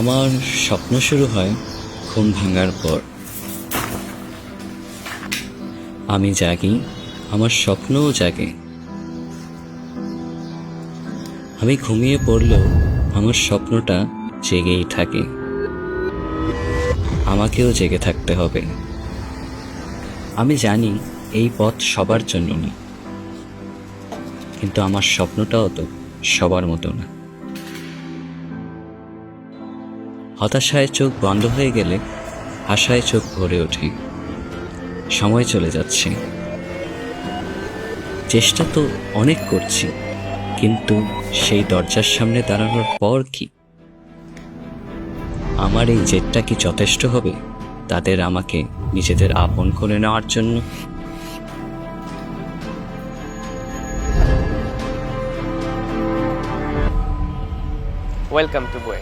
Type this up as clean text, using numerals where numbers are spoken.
আমার স্বপ্ন শুরু হয় ঘুম ভাঙার পর। আমি জাগি, আমার স্বপ্নও জাগে। আমি ঘুমিয়ে পড়লেও আমার স্বপ্নটা জেগেই থাকে। আমাকেও জেগে থাকতে হবে। আমি জানি এই পথ সবার জন্য না, কিন্তু আমার স্বপ্নটাও তো সবার মতো না। হতাশায় চোখ বন্ধ হয়ে গেলে আশায় চোখ ভরে ওঠে। সময় চলে যাচ্ছে, চেষ্টা তো অনেক করছি, কিন্তু সেই দরজার সামনে দাঁড়ানোর পর কি? আমার এই জেদটা কি যথেষ্ট হবে তাদের আমাকে নিজেদের আপন করে নেওয়ার জন্য? Welcome to Boe.